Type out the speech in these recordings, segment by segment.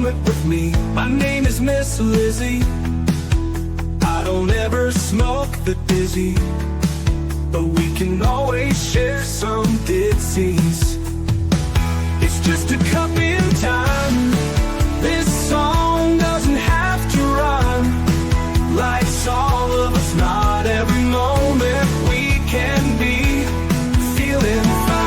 moment with me. My name is Miss Lizzie. I don't ever smoke the dizzy, but we can always share some ditties. It's just a cup in time. This song doesn't have to rhyme. Life's all of us, not every moment we can be feeling fine.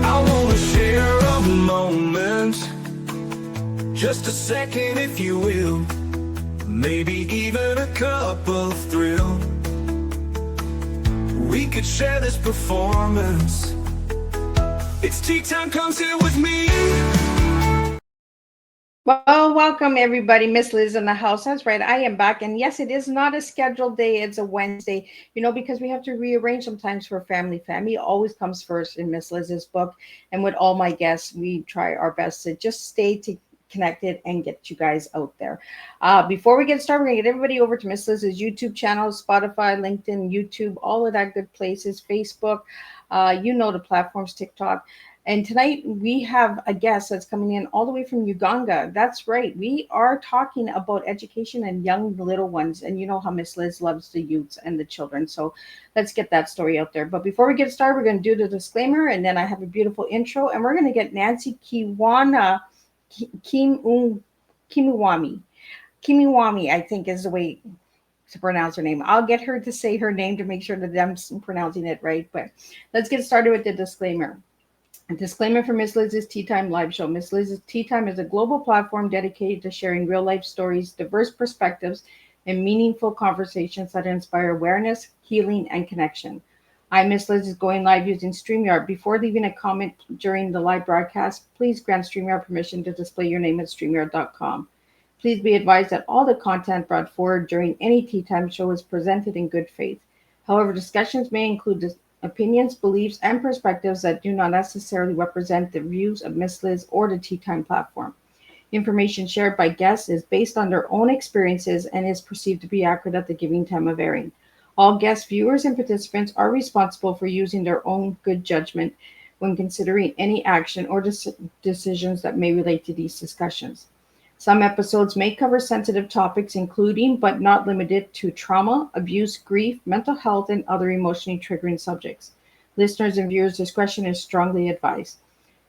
I wanna share a moment, just a second if you will, maybe even a cup of thrill. We could share this performance. It's tea time, come sit with me. Well, welcome everybody. Miss Liz in the house. That's right. I am back. And yes, it is not a scheduled day. It's a Wednesday, because we have to rearrange sometimes for family. Family always comes first in Miss Liz's book. And with all my guests, we try our best to just stay connected and get you guys out there. Before we get started, we're gonna get everybody over to Miss Liz's YouTube channel, Spotify, LinkedIn, YouTube, all of that good places, Facebook, the platforms, TikTok. And tonight we have a guest that's coming in all the way from Uganda. That's right. We are talking about education and young little ones. And you know how Miss Liz loves the youths and the children. So let's get that story out there. But before we get started, we're going to do the disclaimer. And then I have a beautiful intro. And we're going to get Nancy Kimumwe, I think is the way to pronounce her name. I'll get her to say her name to make sure that I'm pronouncing it right. But let's get started with the disclaimer. A disclaimer for Miss Liz's Tea Time live show. Miss Liz's Tea Time is a global platform dedicated to sharing real life stories, diverse perspectives, and meaningful conversations that inspire awareness, healing, and connection. Miss Liz is going live using StreamYard. Before leaving a comment during the live broadcast, please grant StreamYard permission to display your name at StreamYard.com. Please be advised that all the content brought forward during any Tea Time show is presented in good faith. However, discussions may include opinions, beliefs, and perspectives that do not necessarily represent the views of Miss Liz or the Tea Time platform. Information shared by guests is based on their own experiences and is perceived to be accurate at the given time of airing. All guests, viewers, and participants are responsible for using their own good judgment when considering any action or decisions that may relate to these discussions. Some episodes may cover sensitive topics, including but not limited to trauma, abuse, grief, mental health, and other emotionally triggering subjects. Listeners and viewers' discretion is strongly advised.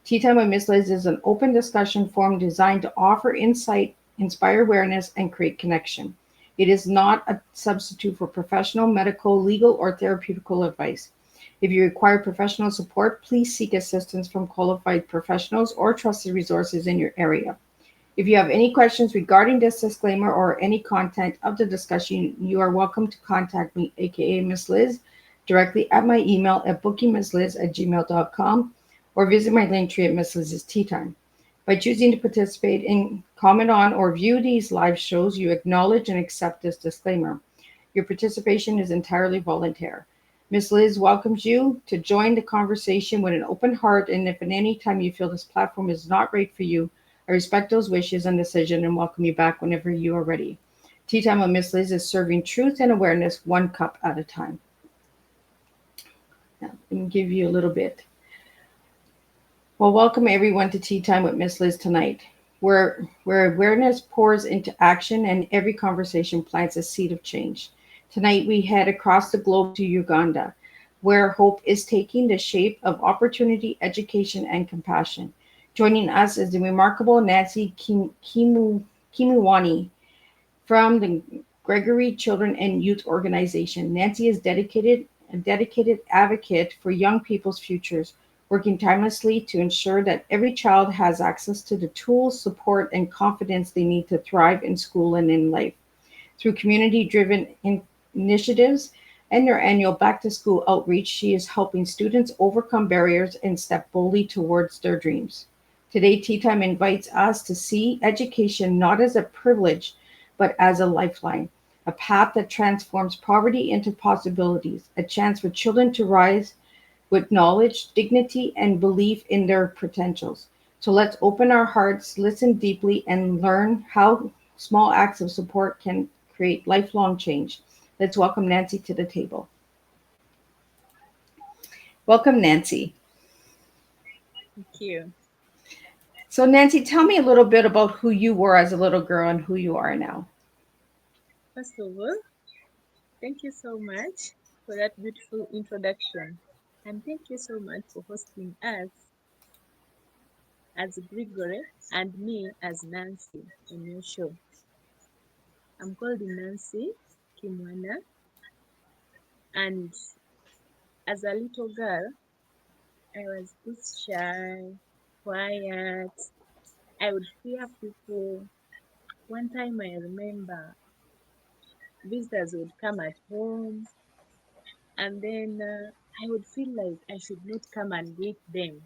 Tea Time with Miss Liz is an open discussion forum designed to offer insight, inspire awareness, and create connection. It is not a substitute for professional, medical, legal, or therapeutical advice. If you require professional support, please seek assistance from qualified professionals or trusted resources in your area. If you have any questions regarding this disclaimer or any content of the discussion, you are welcome to contact me, aka Miss Liz, directly at my email at bookingmissliz@gmail.com or visit my link tree at Miss Liz's Tea Time. By choosing to participate in, comment on, or view these live shows, you acknowledge and accept this disclaimer. Your participation is entirely voluntary. Miss Liz welcomes you to join the conversation with an open heart, and if at any time you feel this platform is not right for you, I respect those wishes and decision and welcome you back whenever you are ready. Tea Time with Miss Liz is serving truth and awareness one cup at a time. Now, let me give you a little bit. Well, welcome everyone to Tea Time with Miss Liz tonight, where awareness pours into action and every conversation plants a seed of change. Tonight, we head across the globe to Uganda, where hope is taking the shape of opportunity, education, and compassion. Joining us is the remarkable Nancy Kimumwe from the Gregory Children and Youth Organization. Nancy is a dedicated advocate for young people's futures, working tirelessly to ensure that every child has access to the tools, support, and confidence they need to thrive in school and in life. Through community-driven initiatives and their annual back-to-school outreach, she is helping students overcome barriers and step boldly towards their dreams. Today, Tea Time invites us to see education not as a privilege, but as a lifeline, a path that transforms poverty into possibilities, a chance for children to rise with knowledge, dignity, and belief in their potentials. So let's open our hearts, listen deeply, and learn how small acts of support can create lifelong change. Let's welcome Nancy to the table. Welcome, Nancy. Thank you. So, Nancy, tell me a little bit about who you were as a little girl and who you are now. First of all, thank you so much for that beautiful introduction. And thank you so much for hosting us as Gregory and me as Nancy on your show. I'm called Nancy Kimwana, and as a little girl, I was this shy, quiet. I would fear people. One time I remember visitors would come at home, and then I would feel like I should not come and greet them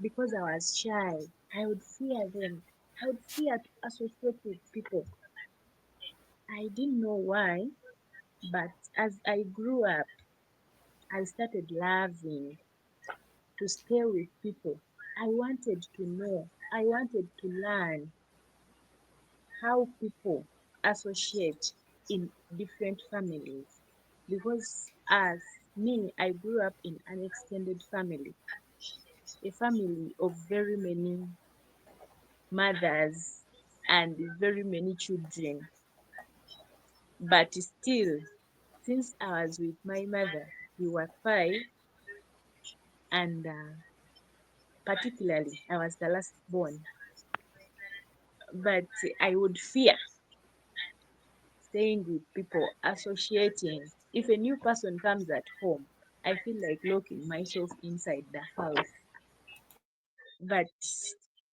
because I was shy. I would fear them. I would fear to associate with people. I didn't know why, but as I grew up, I started loving to stay with people. I wanted to know, I wanted to learn how people associate in different families. Because as me, I grew up in an extended family, a family of very many mothers and very many children. But still, since I was with my mother, we were five, and particularly I was the last born. But I would fear staying with people, associating. If a new person comes at home, I feel like locking myself inside the house. But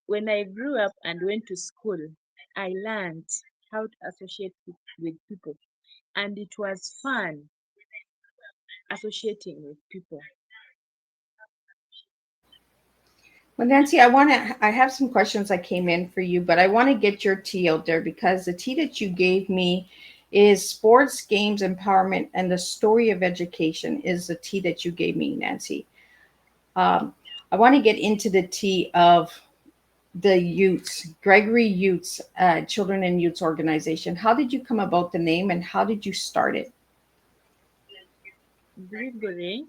when I grew up and went to school, I learned how to associate with people, and it was fun associating with people. Well, Nancy, I have some questions that came in for you, but I want to get your tea out there because the tea that you gave me is sports, games, empowerment, and the story of education is the tea that you gave me, Nancy. Um, I want to get into the tea of the Youths, Gregory Youths, Children and Youths Organization. How did you come about the name and how did you start it? Gregory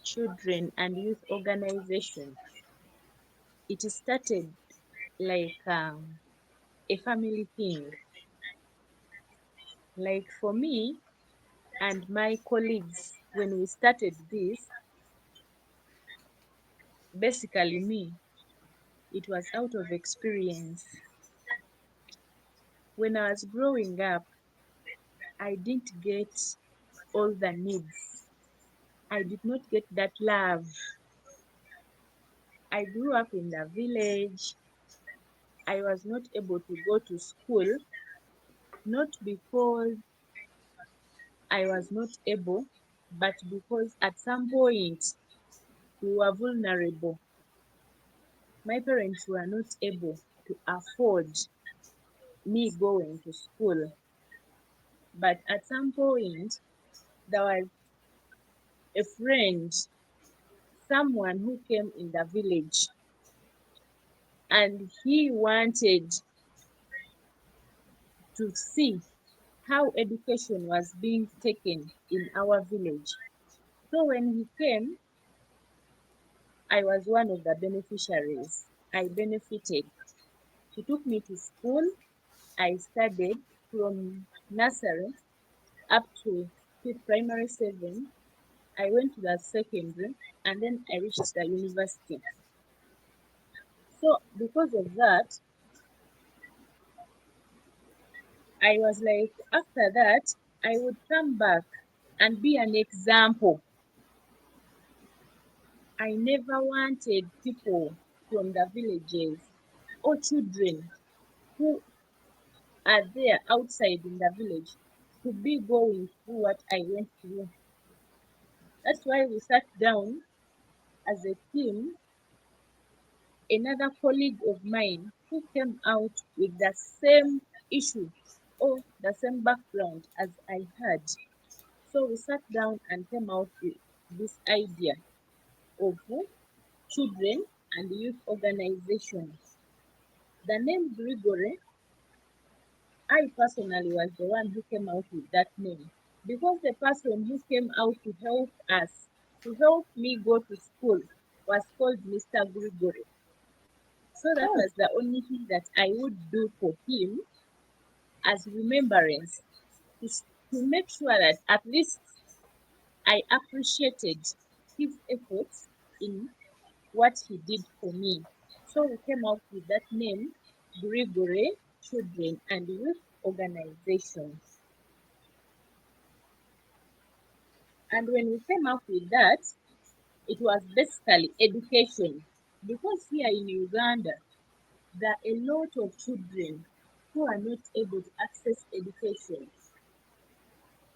Children and Youth Organization. It started like a family thing. Like for me and my colleagues, when we started this, basically me, it was out of experience. When I was growing up, I didn't get all the needs. I did not get that love. I grew up in the village. I was not able to go to school, not because I was not able, but because at some point we were vulnerable. My parents were not able to afford me going to school. But at some point, there was a friend, someone who came in the village, and he wanted to see how education was being taken in our village. So when he came, I was one of the beneficiaries. I benefited. He took me to school. I studied from nursery up to primary 7. I went to the secondary and then I reached the university. So because of that, I was like, after that, I would come back and be an example. I never wanted people from the villages or children who are there outside in the village to be going through what I went through. That's why we sat down as a team, another colleague of mine who came out with the same issue or the same background as I had. So we sat down and came out with this idea of children and youth organization. The name Grigore, I personally was the one who came out with that name because the person who came out to help us to help me go to school was called Mr. Gregory. So that Oh, was the only thing that I would do for him as remembrance to, to make sure that at least I appreciated his efforts in what he did for me. So we came up with that name, Gregory Children and Youth Organization. And when we came up with that, it was basically education. Because here in Uganda, there are a lot of children who are not able to access education.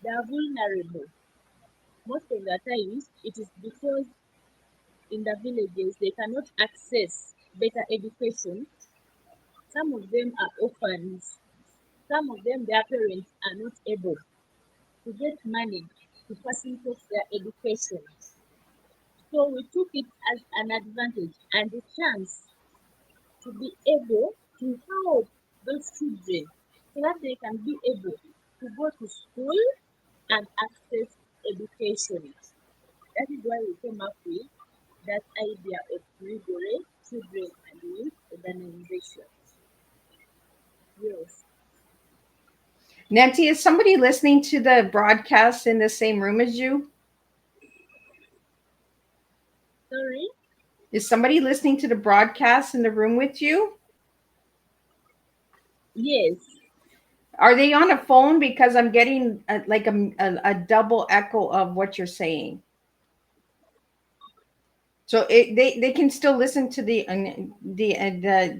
They are vulnerable. Most of the times, it is because in the villages they cannot access better education. Some of them are orphans. Some of them, their parents are not able to get money to facilitate their education. So we took it as an advantage and a chance to be able to help those children so that they can be able to go to school and access education. That is why we came up with that idea of Gregory Children and Youth Organization. Yes. Nancy, is somebody listening to the broadcast in the same room as you? Sorry? Is somebody listening to the broadcast in the room with you? Yes. Are they on a phone? Because I'm getting a double echo of what you're saying. So they can still listen to the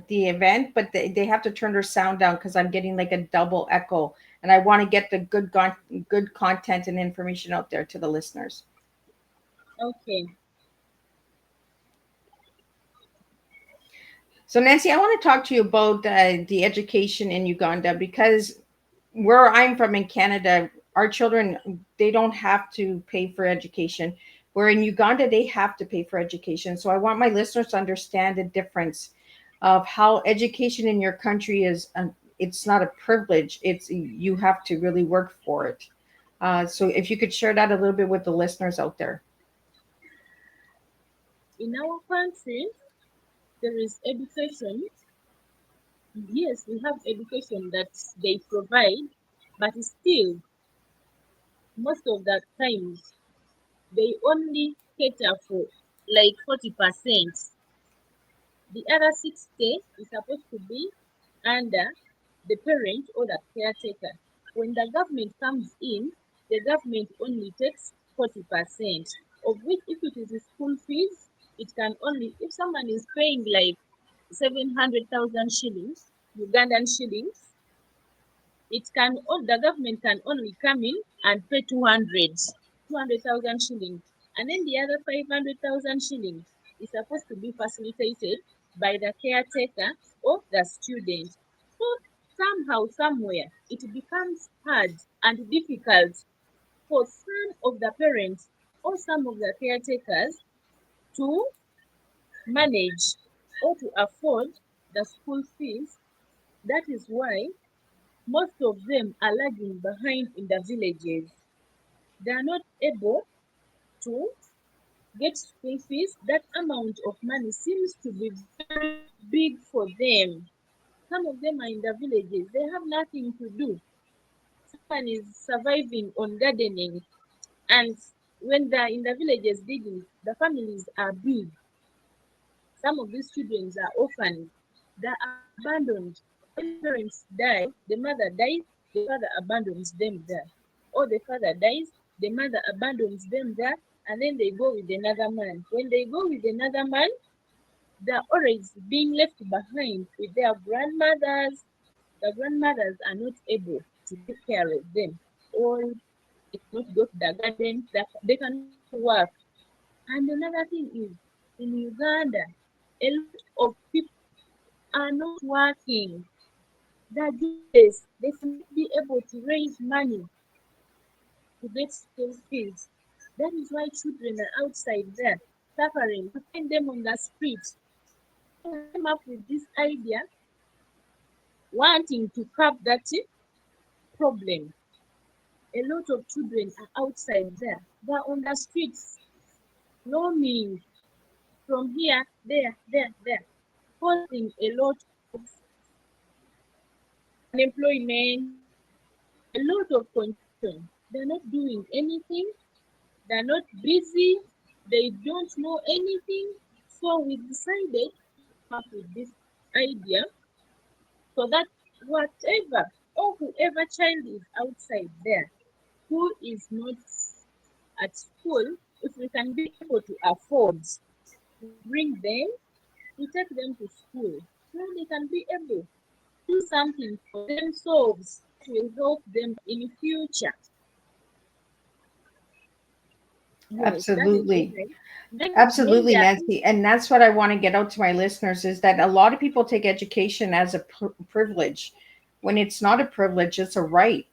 event, but they have to turn their sound down because I'm getting like a double echo, and I want to get the good content and information out there to the listeners. Okay. So Nancy, I want to talk to you about the education in Uganda because where I'm from in Canada, our children they don't have to pay for education. Where in Uganda they have to pay for education. So I want my listeners to understand the difference of how education in your country is. It's not a privilege. It's you have to really work for it. So if you could share that a little bit with the listeners out there. In our country, there is education. Yes, we have education that they provide, but still, most of the times, they only cater for like 40%. The other 60 is supposed to be under the parent or the caretaker. When the government comes in, the government only takes 40%, of which if it is the school fees, it can only, if someone is paying like 700,000 shillings, Ugandan shillings, the government can only come in and pay 200,000 shillings. And then the other 500,000 shillings is supposed to be facilitated by the caretaker or the student. So somehow, somewhere, it becomes hard and difficult for some of the parents or some of the caretakers to manage or to afford the school fees. That is why most of them are lagging behind in the villages. They are not able to get school fees. That amount of money seems to be very big for them. Some of them are in the villages, they have nothing to do. Someone is surviving on gardening, and when they're in the villages digging, the families are big. Some of these children are orphans, they are abandoned. When the parents die, the mother dies, the father abandons them there. Or the father dies, the mother abandons them there, and then they go with another man. When they go with another man, they're always being left behind with their grandmothers. The grandmothers are not able to take care of them, or they cannot go to the garden, they cannot work. And another thing is, in Uganda, a lot of people are not working. They're jobless. They cannot be able to raise money to get school fees. That is why children are outside there suffering. You find them on the streets. So we came up with this idea, wanting to curb that problem. A lot of children are outside there. They're on the streets. roaming from here, there, causing a lot of unemployment, a lot of confusion. They're not doing anything, they're not busy, they don't know anything. So we decided to come up with this idea so that whatever or whoever child is outside there who is not at school, if we can be able to afford to bring them, to take them to school, so they can be able to do something for themselves that will help them in future. Yes, that is Absolutely. why. Then Absolutely, there are Nancy. And that's what I want to get out to my listeners is that a lot of people take education as a privilege when it's not a privilege, it's a right.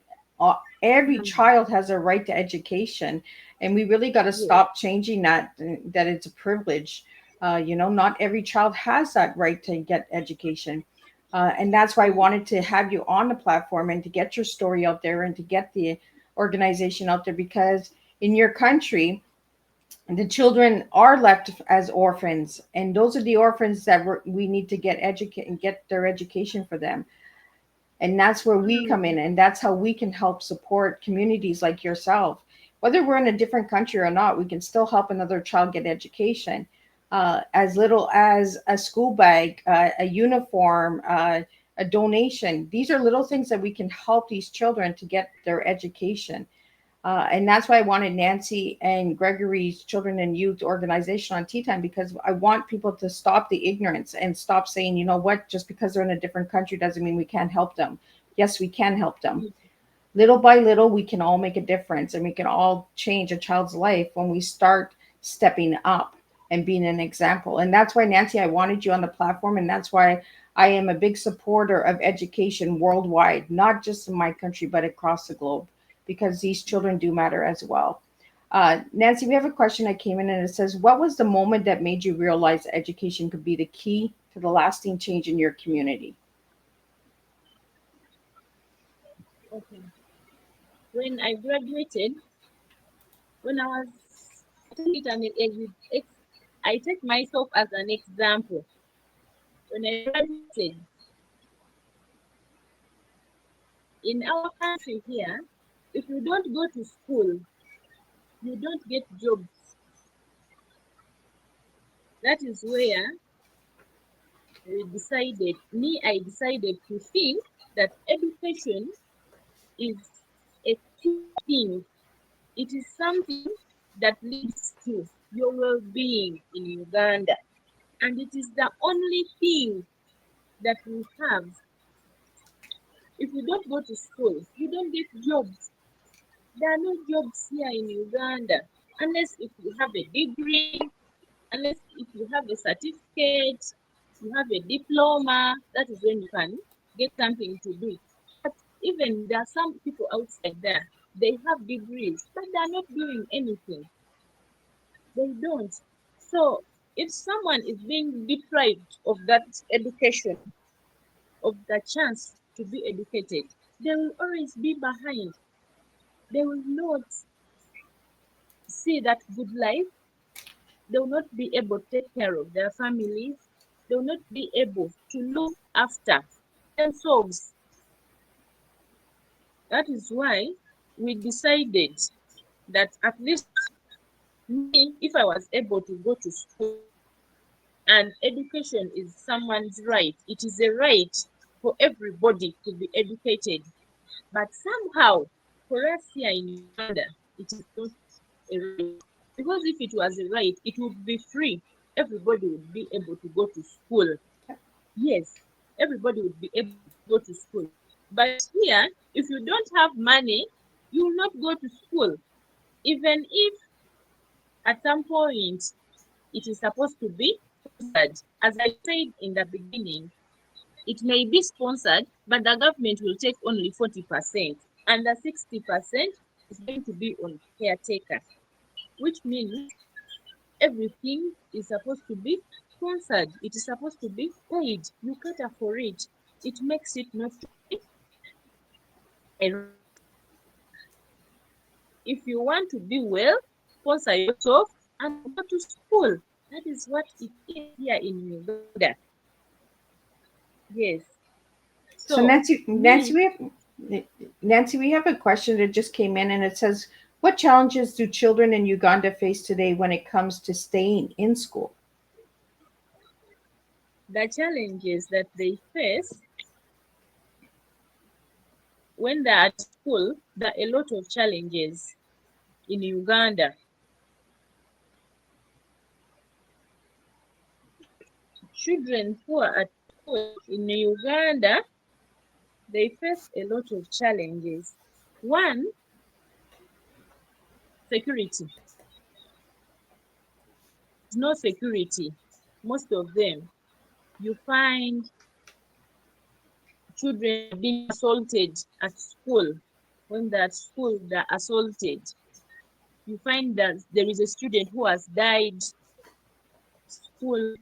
Every child has a right to education. And we really got to yes, stop changing that it's a privilege. Not every child has that right to get education. And that's why I yes, wanted to have you on the platform and to get your story out there and to get the organization out there because in your country, the children are left as orphans, and those are the orphans that we need to get educate and get their education for them. And that's where we come in, and that's how we can help support communities like yourself. Whether we're in a different country or not, we can still help another child get education. As little as a school bag, a uniform, a donation. These are little things that we can help these children to get their education. And that's why I wanted Nancy and Gregory's Children and Youth organization on Tea Time because I want people to stop the ignorance and stop saying, you know what, just because they're in a different country doesn't mean we can't help them. Yes, we can help them. Little by little, we can all make a difference and we can all change a child's life when we start stepping up and being an example. And that's why, Nancy, I wanted you on the platform. And that's why I am a big supporter of education worldwide, not just in my country, but across the globe, because these children do matter as well. Nancy, we have a question that came in and it says, what was the moment that made you realize education could be the key to the lasting change in your community? okay. When I graduated, when I was, I take it I take myself as an example. When I graduated in our country here, if you don't go to school, you don't get jobs. That is where I decided to think that education is a key thing. It is something that leads to your well-being in Uganda. And it is the only thing that we have. If you don't go to school, you don't get jobs. There are no jobs here in Uganda unless if you have a degree, unless if you have a certificate, you have a diploma, that is when you can get something to do. But even there are some people outside there, they have degrees, but they are not doing anything. They don't. So if someone is being deprived of that education, of the chance to be educated, they will always be behind. They will not see that good life. They will not be able to take care of their families. They will not be able to look after themselves. That is why we decided that at least me, if I was able to go to school, and education is someone's right, it is a right for everybody to be educated. But somehow, for us here in Uganda, it is not a right. Because if it was a right, it would be free. Everybody would be able to go to school. Yes, everybody would be able to go to school. But here, if you don't have money, you will not go to school. Even if at some point it is supposed to be sponsored. As I said in the beginning, it may be sponsored, but the government will take only 40%, and the 60% is going to be on caretaker, which means everything is supposed to be sponsored. It is supposed to be paid. You cater for it. It makes it not to be a if you want to be well, sponsor yourself and go to school. That is what it is here in Uganda. Yes. So So me, Nancy, we have a question that just came in, and it says, "What challenges do children in Uganda face today when it comes to staying in school?" the challenges that they face when they're at school, there are a lot of challenges in Uganda. Children who are at school in Uganda, they face a lot of challenges. One, security. There's no security. Most of them, you find children being assaulted at school. When they're at school, they're assaulted. You find that there is a student who has died at school.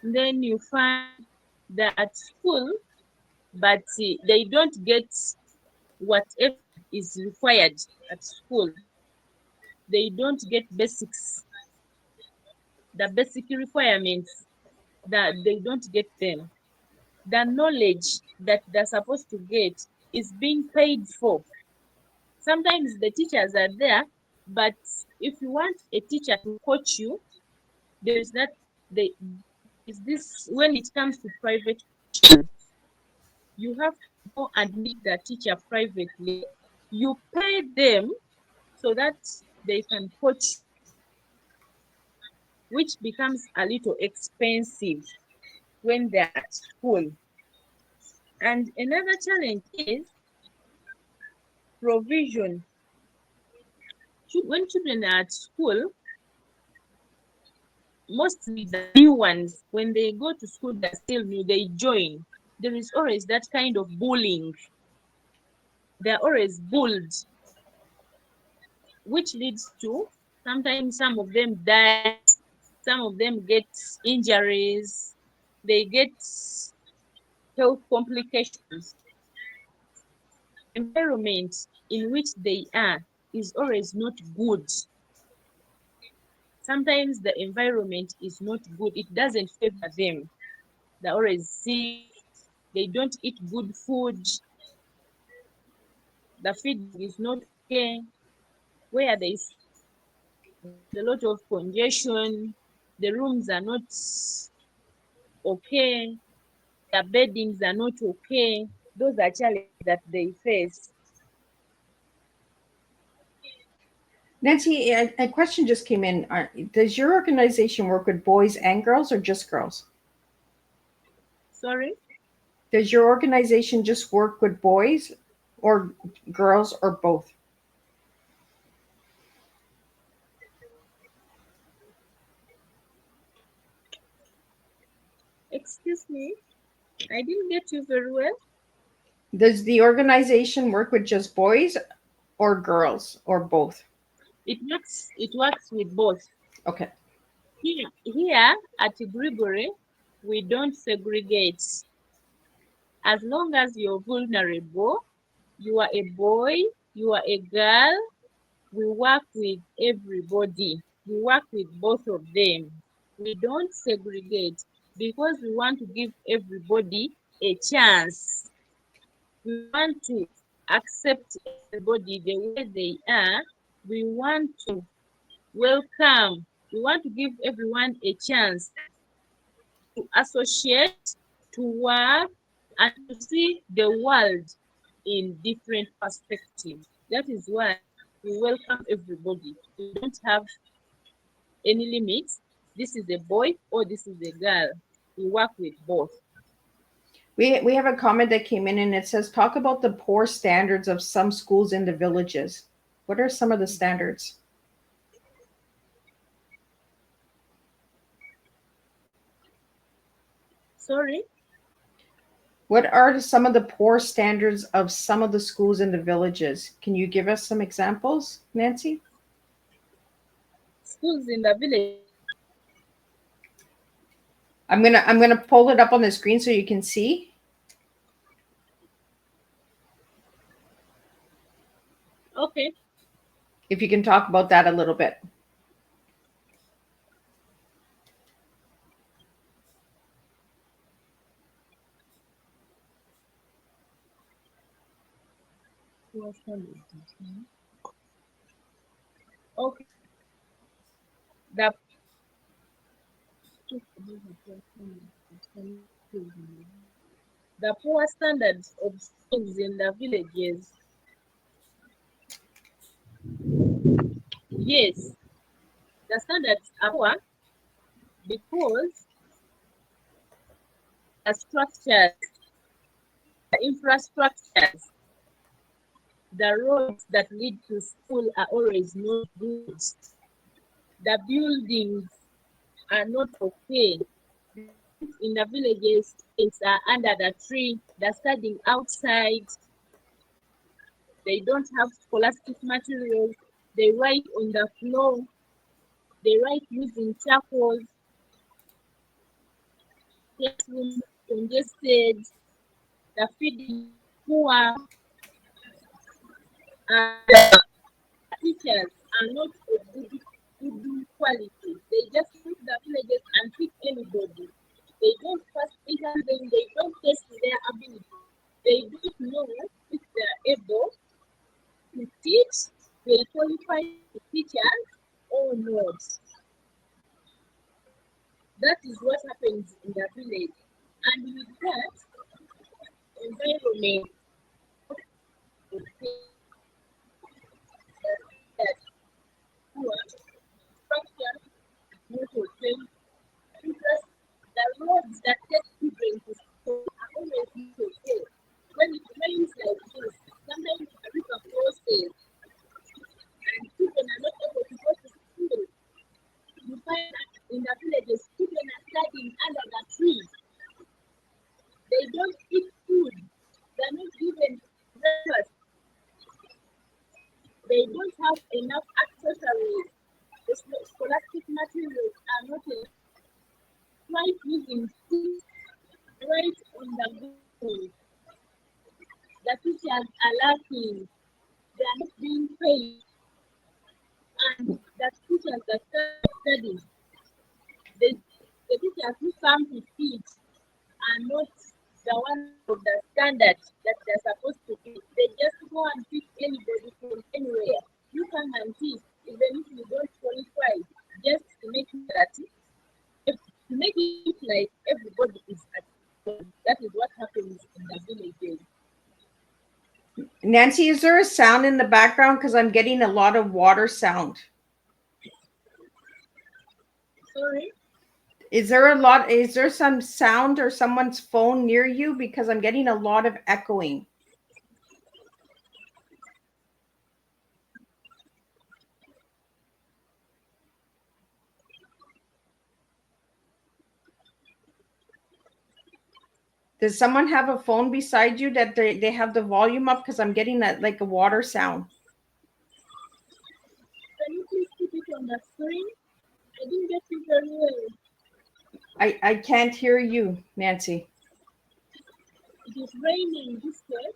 Then you find that at school, but they don't get whatever is required at school. They don't get basics, the basic requirements, that they don't get them. The knowledge that they're supposed to get is being paid for. Sometimes the teachers are there, but if you want a teacher to coach you, there is that they is this when it comes to private tuition, you have to go and meet the teacher privately. You pay them so that they can coach, which becomes a little expensive when they're at school. And another challenge is provision. When children are at school, mostly the new ones, when they go to school, they're still new, they join. There is always that kind of bullying. They're always bullied, which leads to sometimes some of them die, some of them get injuries, they get health complications. Environment in which they are is always not good. Sometimes the environment is not good, it doesn't favor them. They're always sick, they don't eat good food, the feeding is not okay, where there's a lot of congestion, the rooms are not okay, the beddings are not okay. Those are challenges that they face. Nancy, a question just came in. Does your organization work with boys and girls, or just girls? Sorry? Does your organization just work with boys or girls, or both? Excuse me, I didn't get you very well. Does the organization work with just boys or girls, or both? It works with both. Okay. Here at Grigori, we don't segregate. As long as you're vulnerable, you are a boy, you are a girl, we work with everybody. We work with both of them. We don't segregate because we want to give everybody a chance. We want to accept everybody the way they are. We want to welcome. We want to give everyone a chance to associate, to work, and to see the world in different perspectives. That is why we welcome everybody. We don't have any limits. This is a boy or this is a girl. We work with both. We have a comment that came in, and it says, "Talk about the poor standards of some schools in the villages." What are some of the standards? Sorry, What are some of the poor standards of some of the schools in the villages? Can you give us some examples, Nancy? schools in the village. I'm gonna pull it up on the screen so you can see. Okay. If you can talk about that a little bit. Poor standards. Okay. The the poor standards of schools in the villages. Yes, the standards are poor because the structures, the infrastructures, the roads that lead to school are always not good. The buildings are not okay. In the villages, kids are under the tree, they're studying outside, they don't have scholastic materials, they write on the floor, they write using charcoal, classrooms congested, the feeding poor, and teachers are not of good quality. They just put the villages and pick anybody. They don't first interview them, they don't test their ability. They don't know if they are able to teach, they are qualified teachers or not. That is what happens in the village. And with that, environment that poor structure, not okay. Because the roads that take children to school are always not okay. When it rains like this, sometimes the river crosses and children are not able to go to school. You find that in the villages, children are studying under the trees. They don't eat food. They're not given breakfast. They don't have enough accessories. The scholastic materials are not enough. Right using sticks, right on the ground. The teachers are lacking. They are not being paid. And the teachers that study, the teachers who come to teach are not the ones of the standard that they're supposed to be. They just go and pick anybody from anywhere. You come and teach, even if you don't qualify, just to make it that to make it look like everybody is at school. That is what happens in the villages. Nancy, is there a sound in the background? Because I'm getting a lot of water sound. Sorry? Is there some sound or someone's phone near you? Because I'm getting a lot of echoing. Does someone have a phone beside you that they have the volume up? Because I'm getting that like a water sound. Can you please put it on the screen? I didn't get you very well. I can't hear you, Nancy. It is raining this way.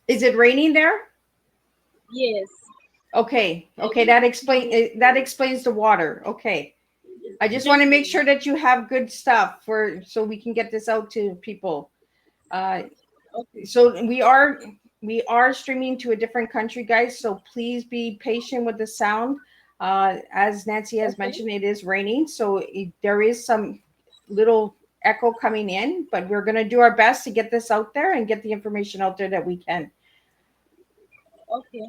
Is it raining there? Yes. Okay. That explains the water. Okay. I just want to make sure that you have good stuff so we can get this out to people. Okay. So we are streaming to a different country, guys. So please be patient with the sound. As Nancy has mentioned, it is raining, so there is some little echo coming in, but we're going to do our best to get this out there and get the information out there that we can. Okay.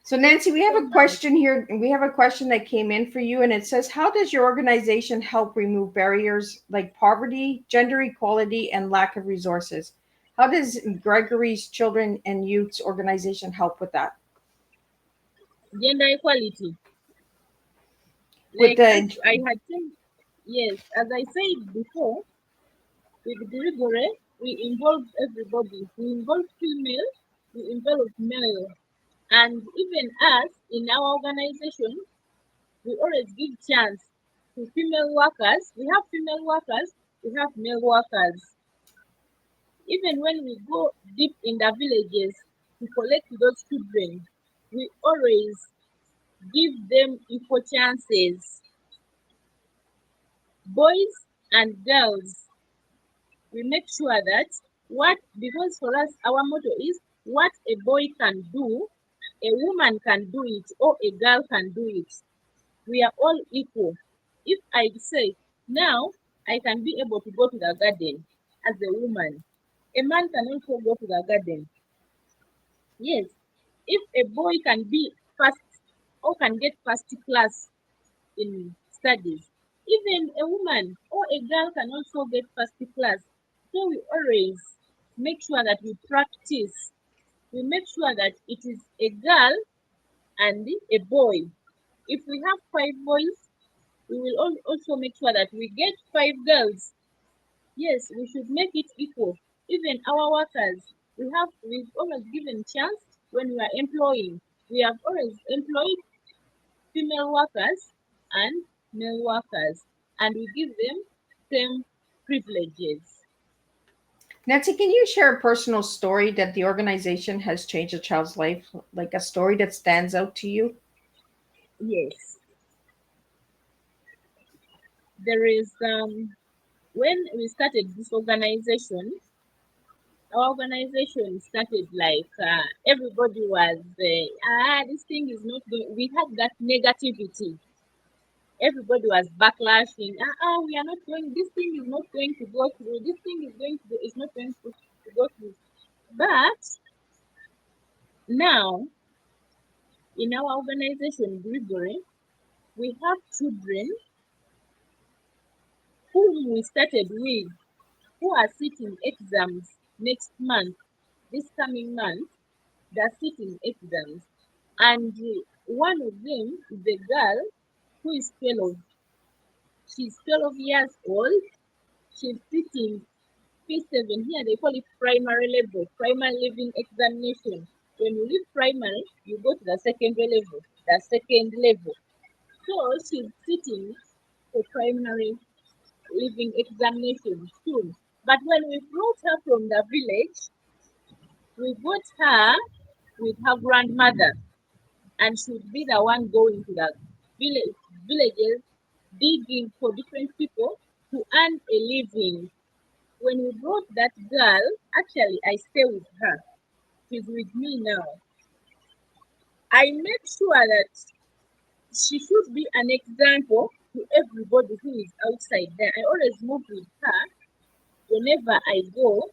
So Nancy, we have a question here. We have a question that came in for you, and it says, how does your organization help remove barriers like poverty, gender equality, and lack of resources? How does Gregory's Children and Youth's organization help with that? Gender equality. With As I had said, yes, as I said before, with Gregory, we involve everybody. We involve female, we involve male. And even us in our organization, we always give chance to female workers. We have female workers, we have male workers. Even when we go deep in the villages to collect those children, we always give them equal chances. Boys and girls, we make sure that because for us, our motto is what a boy can do, a woman can do it, or a girl can do it. We are all equal. If I say, now I can be able to go to the garden as a woman, a man can also go to the garden. Yes, if a boy can be first or can get first class in studies, even a woman or a girl can also get first class. So we always make sure that we practice. We make sure that it is a girl and a boy. If we have 5 boys, we will also make sure that we get 5 girls. Yes, we should make it equal. Even our workers, we've always given chance when we are employing. We have always employed female workers and male workers, and we give them same privileges. Nancy, can you share a personal story that the organization has changed a child's life, like a story that stands out to you? Yes, there is when we started this organization, our organization started like everybody was this thing is not going. We had that negativity. Everybody was backlashing. We are not going. This thing is not going to go through. This thing is going to is not going to go through. But now in our organization, Gregory, we have children whom we started with who are sitting exams next month, this coming month. They're sitting exams, and one of them is a girl who is 12. She's 12 years old. She's sitting P7 here. They call it primary level, primary living examination. When you leave primary, you go to the secondary level, the second level. So she's sitting for primary living examination soon. But when we brought her from the village, we brought her with her grandmother, and should be the one going to the villages digging for different people to earn a living. When we brought that girl, actually I stay with her. She's with me now. I make sure that she should be an example to everybody who is outside there. I always move with her whenever I go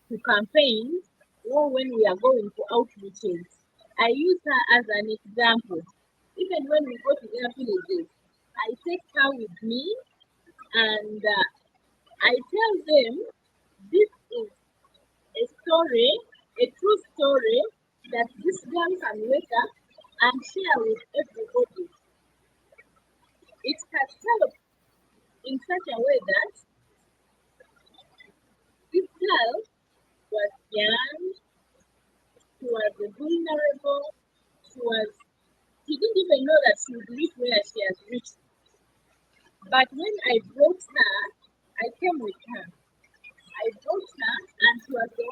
to campaigns or when we are going to outreaches. I use her as an example. Even when we go to their villages, I take her with me, and I tell them this is a story, a true story that this girl can wake up and share with everybody. It has helped in such a way that this girl was young, she was vulnerable, she didn't even know that she would reach where she has reached. But when I brought her, I came with her. I brought her, and she was the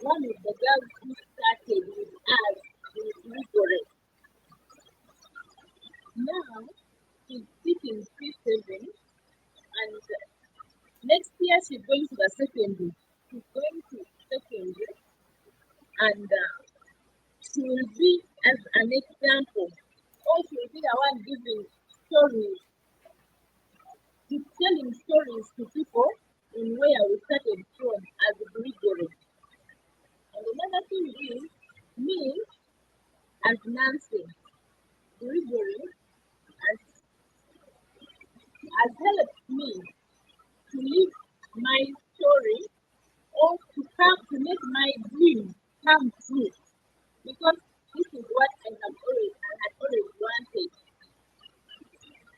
one of the girls who started with us with Rigore. Now she's sitting P7, and next year she's going to the secondary. She's going to secondary, and she will be as an example, or she will be the one giving stories, telling stories to people in where we started from as Gregory. And another thing is, me as Nancy, Gregory has helped me to live my story or to make my dream come true. Because this is what I had always wanted.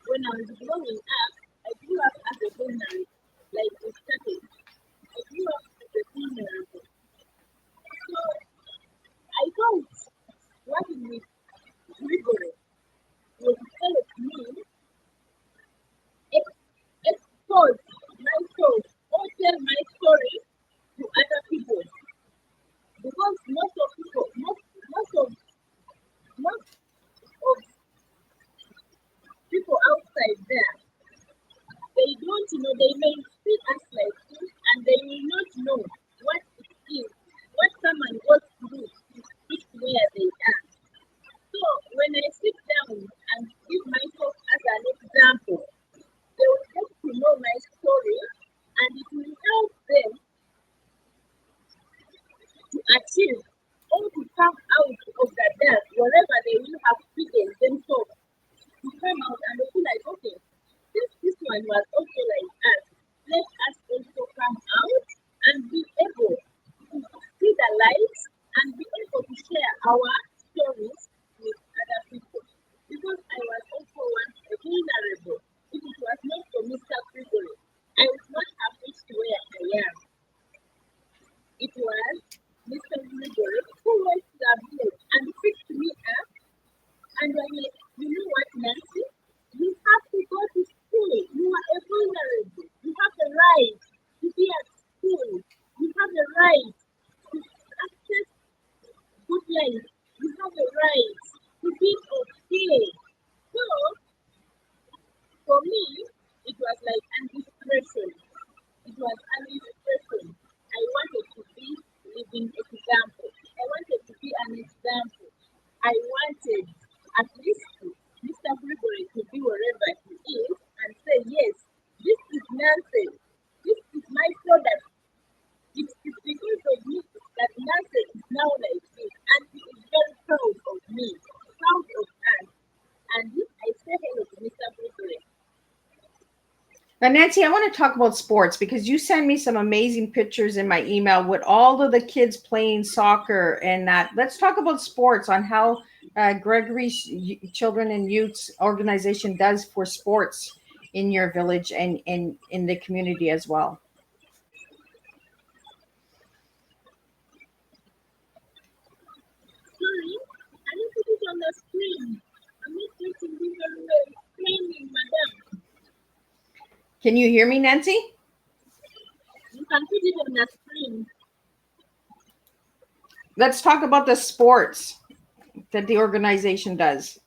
When I was growing up, I grew up as a vulnerable, like we started. I grew up as a vulnerable. So I thought working with Gregory would help me expose my soul or tell my story to other people. Because most of people outside there, they don't know, they may see us like this and they will not know what it is, what someone goes through where they are. So when I sit down and give myself as an example, they will get to know my story and it will help them to achieve or to come out of the dark wherever they will have hidden themselves to come out and they feel like, okay, since this one was also like us, let us also come out and be able to see the light and be able to share our stories with other people. Because I was also once vulnerable. If it was not for Mr. Gregory, I would not have reached where I am. It was Mr. Gregory who went to the village and picked me up and was like, you know what, Nancy? You have to go to school. You are a vulnerable. You have the right to be at school. You have the right to access good life. You have the right to be okay. So, for me, it was like an inspiration. It was an inspiration. I wanted to be living example. I wanted to be an example. I wanted at least Mr. Gregory to be wherever he is and say, yes, this is Nancy. This is my product. It's because of me that Nancy is now like this. And he is very proud of me, proud of us. And I say hello to Mr. Gregory. Now, Nancy, I want to talk about sports because you sent me some amazing pictures in my email with all of the kids playing soccer and that. Let's talk about sports on how Gregory's Children and Youths organization does for sports in your village and in the community as well. Sorry, I need to put it on the screen. I'm not getting this very well. Explaining, madam. Can you hear me, Nancy? You can put it on the screen. Let's talk about the sports that the organization does.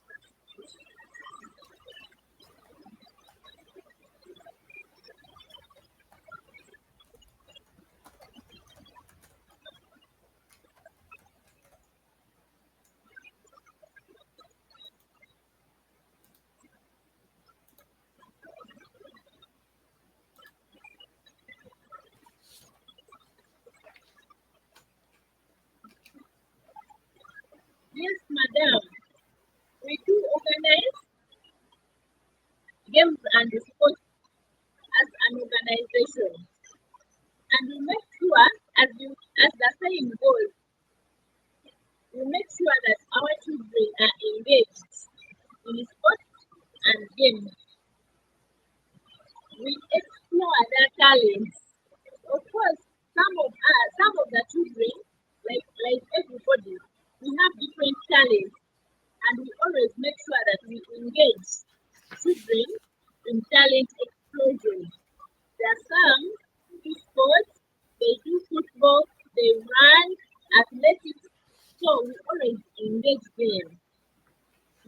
Yes, madam. We do organize games and sports as an organization. And we make sure, as the saying goes, we make sure that our children are engaged in sports and games. We explore their talents. Of course, some of the children, like everybody, we have different talents, and we always make sure that we engage children in talent explosion. There are some do sports, they do football, they run, athletics, so we always engage them.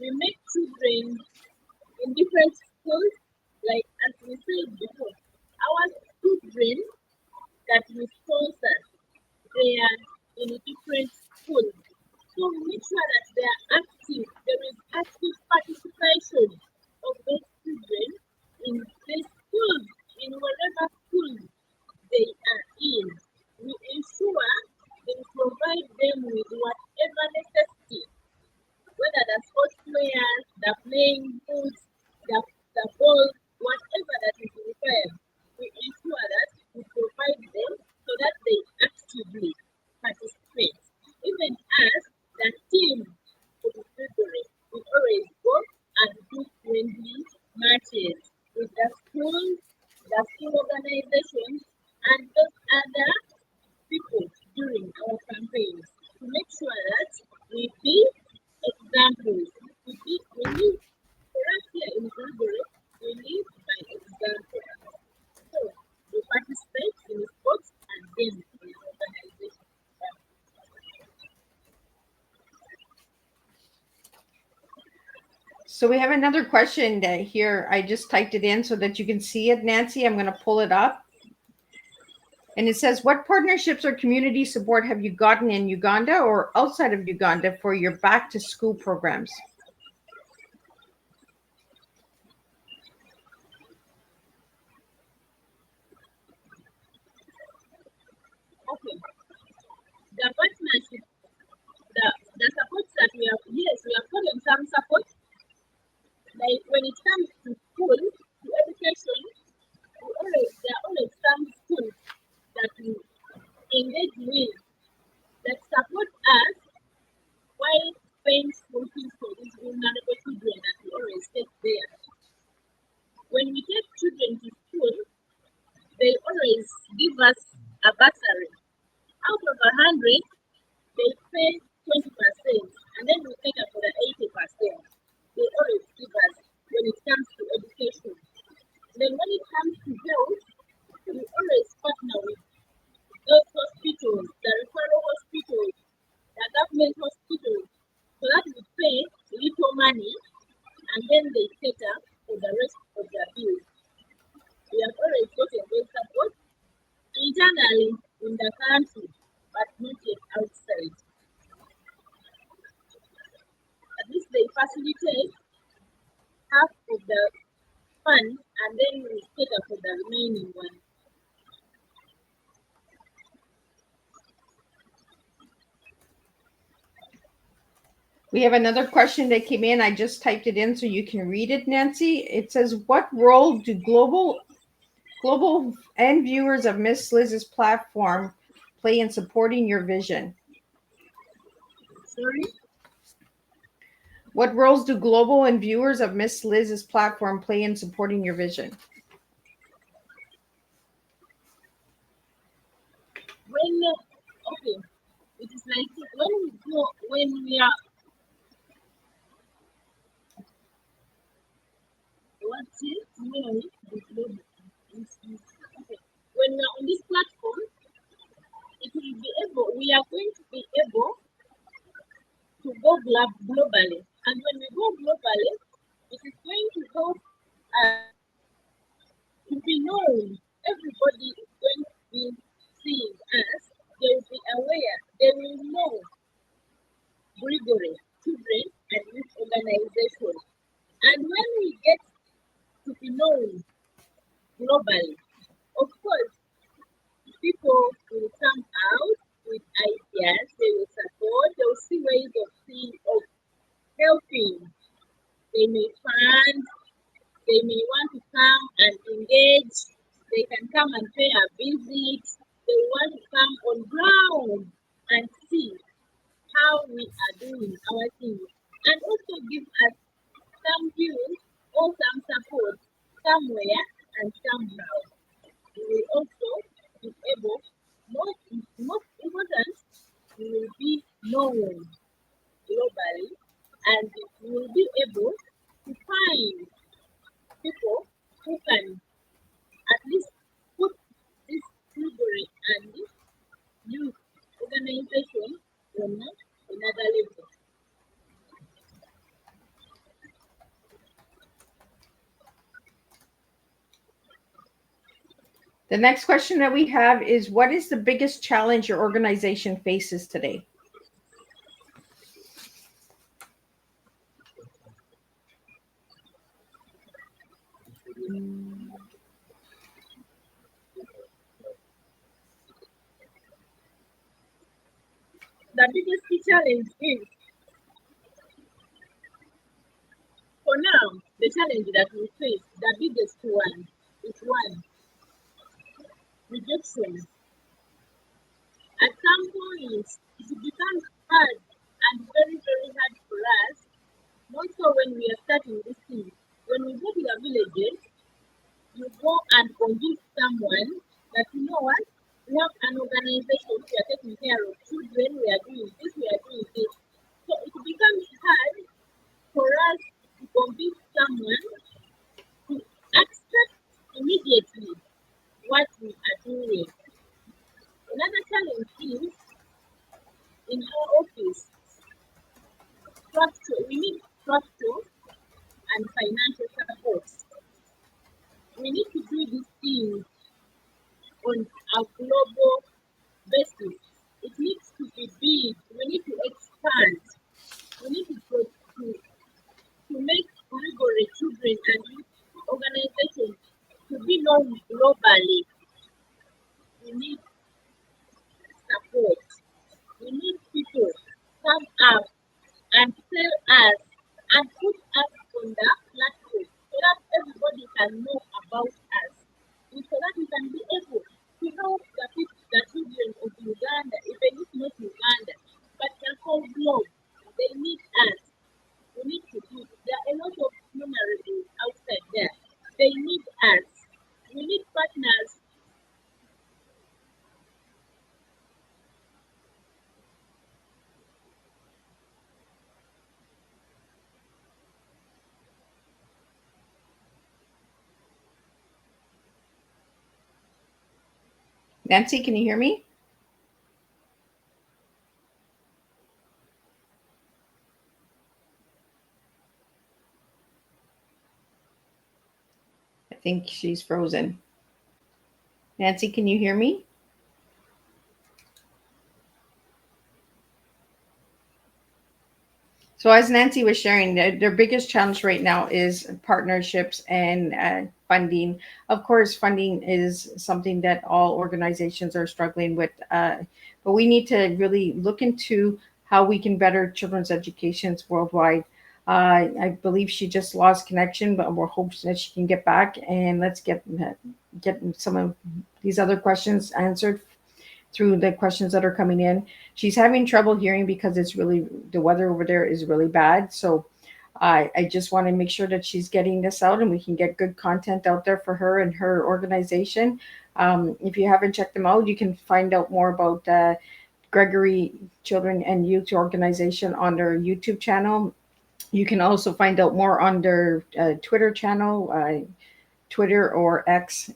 We make children in different schools, like as we said before, our children that we sponsor, they are in a different school. So we make sure that they are active, there is active participation of those children in the schools, in whatever school they are in. We ensure they provide them with whatever necessity, whether the sportswear, the playing boots, the ball, whatever that is required, we ensure that we provide them so that they actively participate. Even as the team for the February, we always go and do friendly matches with the school organizations, and those other people during our campaigns to make sure that we be examples. We live for us here in Gregory, we live by example. So we participate in sports and games in the organization. So we have another question here. I just typed it in so that you can see it, Nancy. I'm going to pull it up. And it says, what partnerships or community support have you gotten in Uganda or outside of Uganda for your back to school programs? Okay. The partnership, the support that we have, yes, we have gotten some support. Like when it comes to school, to education, there are always some schools that we engage with that support us while paying school fees for these vulnerable children that we always take there. When we take children to school, they always give us a bursary. Out of 100, they pay 20%, and then we take up for the 80%. They always give us when it comes to education. Then when it comes to health, we always partner with those hospitals, the referral hospitals, the government hospitals, so that we pay little money and then they cater for the rest of their bills. We have always gotten those support internally in the country, but not yet outside. At least they facilitate half of the fund and then we cater for the remaining one. We have another question that came in. I just typed it in so you can read it, Nancy. It says, what role do global and viewers of Miss Liz's platform play in supporting your vision? Sorry? What roles do global and viewers of Miss Liz's platform play in supporting your vision? Okay, it is like when we are, what's it? Okay. When we are on this platform, we are going to be able to go globally. And when we go globally, it is going to help to be known. Everybody is going to be seeing us. They will be aware. They will know Gregory, children, and youth organization. And when we get to be known globally, of course, people will come out with ideas. They will support. They will see ways of helping. They may fund. They may want to come and engage. They can come and pay a visit. They want to come on ground and see how we are doing our things and also give us some views or some support somewhere and somehow. We will also be able, most important, we will be known globally and we will be able to find people who can at least put this library and this youth organization on another level. The next question that we have is, what is the biggest challenge your organization faces today? The biggest challenge is, for now, the challenge that we face, the biggest one is rejection. At some point, it becomes hard and very, very hard for us, not so when we are starting this thing. When we go to the villages, you go and convince someone that, you know what, we have an organization, we are taking care of children, we are doing this, we are doing this. So it becomes hard for us to convince someone to accept immediately what we are doing. Another challenge is in our office, structure. We need structure and financial support. We need to do these things on a global organization to be known globally, we need support. We need people come up and tell us and put us on the platform so that everybody can know about us. And so that we can be able to help the people, the children of Uganda, even if not Uganda, but the whole globe. They need us. We need to do. There are a lot of vulnerable outside there. They need us. We need partners. Nancy, can you hear me? I think she's frozen. Nancy, can you hear me? So as Nancy was sharing, their biggest challenge right now is partnerships and funding. Of course, funding is something that all organizations are struggling with, but we need to really look into how we can better children's educations worldwide. I believe she just lost connection, but we're hoping that she can get back. And let's get some of these other questions answered through the questions that are coming in. She's having trouble hearing because it's really the weather over there is really bad. So I just want to make sure that she's getting this out and we can get good content out there for her and her organization. If you haven't checked them out, you can find out more about Gregory Children and Youth Organization on their YouTube channel. You can also find out more on their Twitter channel, Twitter or X,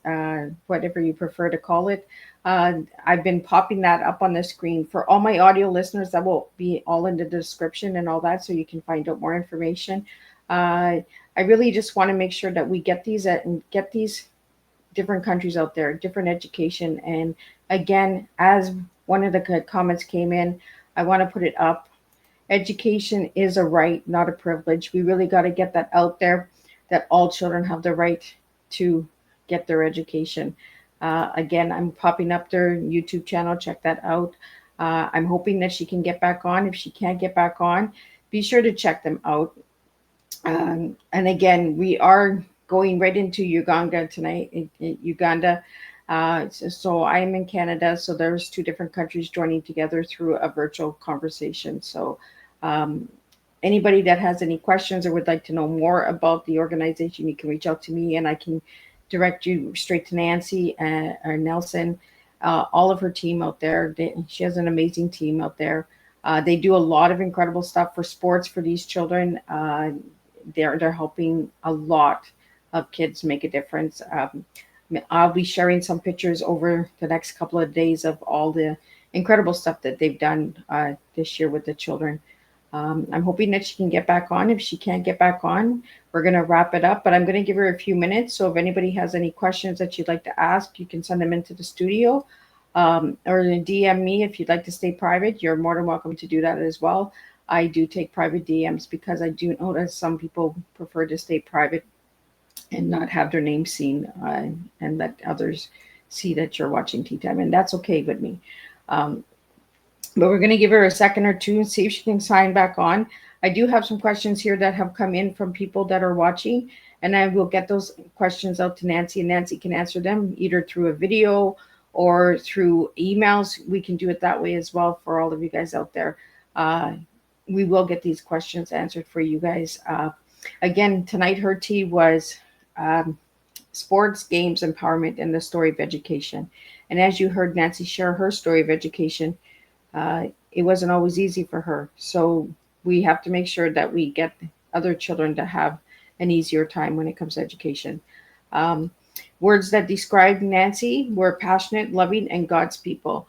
whatever you prefer to call it. I've been popping that up on the screen for all my audio listeners. That will be all in the description and all that, so you can find out more information. I really just want to make sure that we get these different countries out there, different education. And again, as one of the comments came in, I want to put it up. Education is a right, not a privilege. We really got to get that out there, that all children have the right to get their education. Again, I'm popping up their YouTube channel. Check that out. I'm hoping that she can get back on. If she can't get back on, be sure to check them out. And again, we are going right into Uganda tonight. Uganda. So I'm in Canada. So there's two different countries joining together through a virtual conversation. So anybody that has any questions or would like to know more about the organization, you can reach out to me and I can direct you straight to Nancy or Nelson, all of her team out there. She has an amazing team out there. They do a lot of incredible stuff for sports for these children. They're helping a lot of kids make a difference. I'll be sharing some pictures over the next couple of days of all the incredible stuff that they've done this year with the children. I'm hoping that she can get back on. If she can't get back on, we're going to wrap it up, but I'm going to give her a few minutes. So if anybody has any questions that you'd like to ask, you can send them into the studio or DM me. If you'd like to stay private, you're more than welcome to do that as well. I do take private DMs because I do notice some people prefer to stay private and not have their name seen and let others see that you're watching Tea Time. And that's okay with me. But we're going to give her a second or two and see if she can sign back on. I do have some questions here that have come in from people that are watching, and I will get those questions out to Nancy, and Nancy can answer them either through a video or through emails. We can do it that way as well for all of you guys out there. We will get these questions answered for you guys. Again, tonight her tea was sports, games, empowerment, and the story of education. And as you heard Nancy share her story of education, it wasn't always easy for her. So we have to make sure that we get other children to have an easier time when it comes to education. Words that describe Nancy were passionate, loving, and God's people.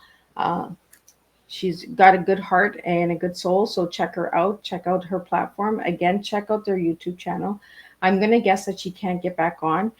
She's got a good heart and a good soul. So check her out. Check out her platform. Again, check out their YouTube channel. I'm going to guess that she can't get back on.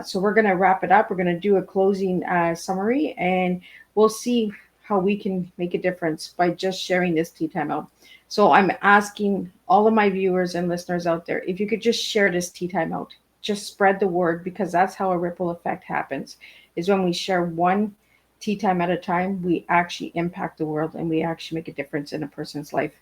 So we're going to wrap it up. We're going to do a closing summary, and we'll see how we can make a difference by just sharing this tea time out. So I'm asking all of my viewers and listeners out there, if you could just share this tea time out, just spread the word, because that's how a ripple effect happens. Is when we share one tea time at a time, we actually impact the world and we actually make a difference in a person's life.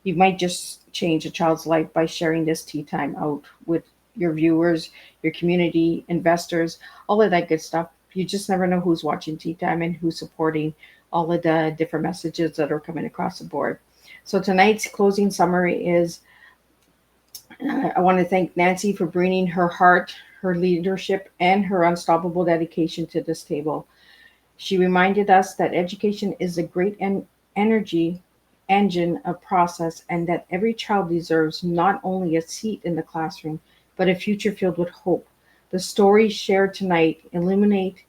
You might just change a child's life by sharing this tea time out with your viewers, your community, investors, all of that good stuff. You just never know who's watching tea time and who's supporting all of the different messages that are coming across the board. So tonight's closing summary is, I want to thank Nancy for bringing her heart, her leadership, and her unstoppable dedication to this table. She reminded us that education is a great energy engine of process, and that every child deserves not only a seat in the classroom, but a future filled with hope. The stories shared tonight illuminate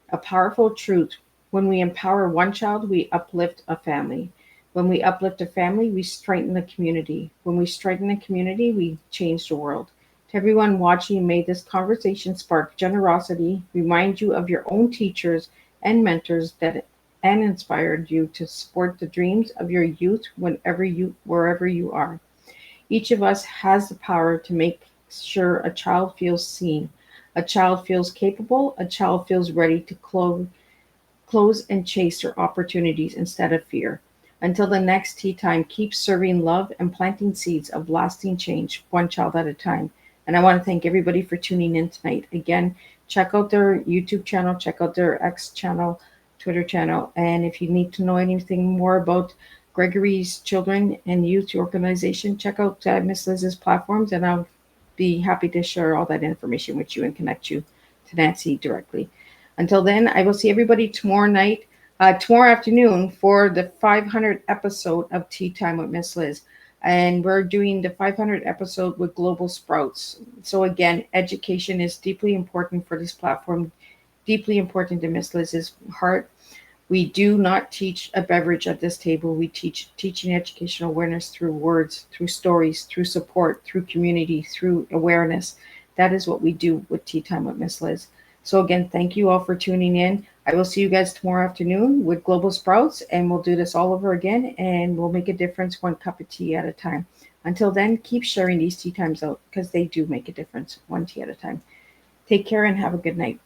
a powerful truth. When we empower one child, we uplift a family. When we uplift a family, we strengthen the community. When we strengthen the community, we change the world. To everyone watching, may this conversation spark generosity, remind you of your own teachers and mentors that and inspired you to support the dreams of your youth wherever you are. Each of us has the power to make sure a child feels seen, a child feels capable, a child feels ready to close and chase their opportunities instead of fear. Until the next tea time, keep serving love and planting seeds of lasting change, one child at a time. And I want to thank everybody for tuning in tonight. Again, check out their YouTube channel, check out their X channel, Twitter channel. And if you need to know anything more about Gregory's Children and Youth Organization, check out Miss Liz's platforms, and I'll be happy to share all that information with you and connect you to Nancy directly. Until then, I will see everybody tomorrow afternoon for the 500th episode of Tea Time with Miss Liz. And we're doing the 500th episode with Global Sprouts. So again, education is deeply important for this platform, deeply important to Miss Liz's heart. We do not teach a beverage at this table. We teach teaching educational awareness through words, through stories, through support, through community, through awareness. That is what we do with Tea Time with Miss Liz. So again, thank you all for tuning in. I will see you guys tomorrow afternoon with Global Sprouts, and we'll do this all over again, and we'll make a difference one cup of tea at a time. Until then, keep sharing these tea times out, because they do make a difference one tea at a time. Take care and have a good night.